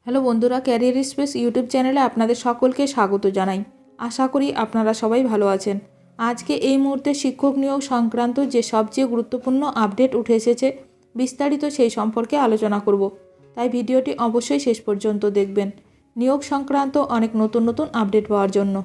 Hello বন্ধুরা, career space YouTube চ্যানেলে আপনাদের সকলকে স্বাগত জানাই। আশা করি আপনারা সবাই ভালো আছেন। আজকে এই মুহূর্তে শিক্ষক নিয়োগ সংক্রান্ত যে সবচেয়ে গুরুত্বপূর্ণ আপডেট উঠে এসেছে, বিস্তারিত সেই সম্পর্কে আলোচনা করব। তাই ভিডিওটি অবশ্যই শেষ পর্যন্ত দেখবেন নিয়োগ সংক্রান্ত অনেক নতুন নতুন আপডেট পাওয়ার জন্য।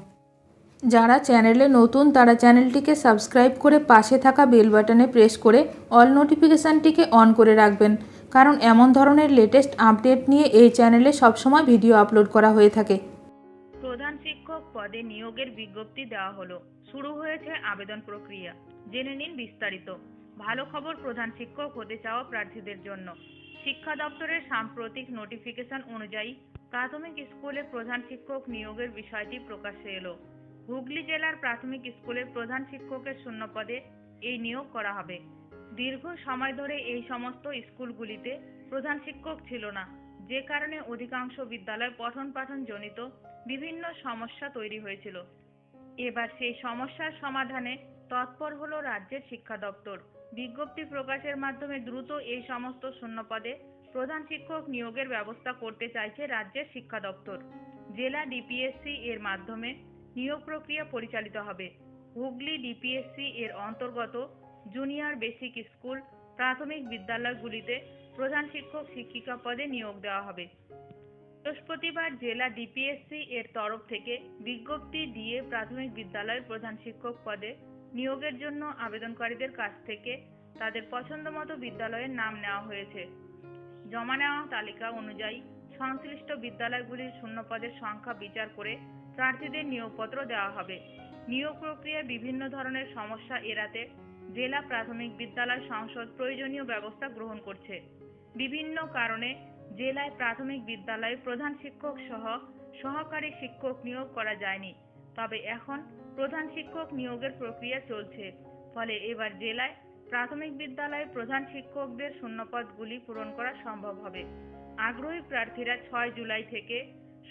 যারা চ্যানেলে নতুন তারা চ্যানেলটিকে সাবস্ক্রাইব করে পাশে থাকা বেল বাটনে প্রেস করে অল নোটিফিকেশানটিকে অন করে রাখবেন, কারণ এমন ধরনের লেটেস্ট আপডেট নিয়ে এই চ্যানেলে সবসময় ভিডিও আপলোড করা হয়ে থাকে। প্রধান শিক্ষক পদে নিয়োগের বিজ্ঞপ্তি দেওয়া হলো। শুরু হয়েছে আবেদন প্রক্রিয়া। জেনে নিন বিস্তারিত। ভালো খবর প্রধান শিক্ষক হতে চাওয়া প্রার্থীদের জন্য। শিক্ষা দপ্তরের সাম্প্রতিক নোটিফিকেশন অনুযায়ী প্রাথমিক স্কুলে প্রধান শিক্ষক নিয়োগের বিষয়টি প্রকাশ্যে এলো। হুগলি জেলার প্রাথমিক স্কুলের প্রধান শিক্ষকের শূন্য পদে এই নিয়োগ করা হবে। দীর্ঘ সময় ধরে এই সমস্ত স্কুলগুলিতে প্রধান শিক্ষক ছিল না, যে কারণে অধিকাংশ বিদ্যালয় পঠন পাঠন জনিত বিভিন্ন সমস্যা তৈরি হয়েছিল। এবার সেই সমস্যার সমাধানে তৎপর হলো রাজ্যের শিক্ষা দপ্তর। বিজ্ঞপ্তি প্রকাশের মাধ্যমে দ্রুত এই সমস্ত শূন্য পদে প্রধান শিক্ষক নিয়োগের ব্যবস্থা করতে চাইছে রাজ্যের শিক্ষা দপ্তর। জেলা ডিপিএসসি এর মাধ্যমে নিয়োগ প্রক্রিয়া পরিচালিত হবে। হুগলি ডিপিএসসি এর অন্তর্গত জুনিয়র বেসিক স্কুল প্রাথমিক বিদ্যালয়গুলিতে প্রধান শিক্ষক শিক্ষিকা পদে নিয়োগ দেওয়া হবে। বৃহস্পতিবার জেলা ডিপিএসসি এর তরফ থেকে বিজ্ঞপ্তি দিয়ে প্রাথমিক বিদ্যালয়ের প্রধান শিক্ষক পদে নিয়োগের জন্য আবেদনকারীদের কাছ থেকে তাদের পছন্দমতো বিদ্যালয়ের নাম নেওয়া হয়েছে। জমা নেওয়া তালিকা অনুযায়ী সংশ্লিষ্ট বিদ্যালয়গুলির শূন্য পদের সংখ্যা বিচার করে প্রার্থীদের নিয়োগপত্র দেওয়া হবে। নিয়োগ প্রক্রিয়ায় বিভিন্ন ধরনের সমস্যা এড়াতে জেলা প্রাথমিক বিদ্যালয় সংসদ প্রয়োজনীয় ব্যবস্থা গ্রহণ করছে। বিভিন্ন কারণে জেলায় প্রাথমিক বিদ্যালয়ে প্রধান শিক্ষক সহ সহকারী শিক্ষক নিয়োগ করা যায়নি, তবে এখন প্রধান শিক্ষক নিয়োগের প্রক্রিয়া চলছে। ফলে এবার জেলায় প্রাথমিক বিদ্যালয়ে প্রধান শিক্ষকদের শূন্যপদগুলি পূরণ করা সম্ভব হবে। আগ্রহী প্রার্থীরা 6 জুলাই থেকে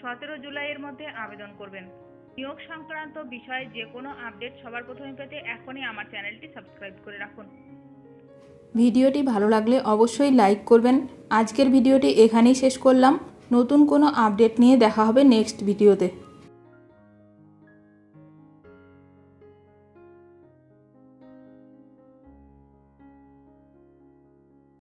17 জুলাইয়ের মধ্যে আবেদন করবেন। নিয়োগ সংক্রান্ত বিষয়ে যে কোনো আপডেট সবার প্রথমে পেতে এখনই আমার চ্যানেলটি সাবস্ক্রাইব করে রাখুন। ভিডিওটি ভালো লাগলে অবশ্যই লাইক করবেন। আজকের ভিডিওটি এখানেই শেষ করলাম। নতুন কোনো আপডেট নিয়ে দেখা হবে নেক্সট ভিডিওতে।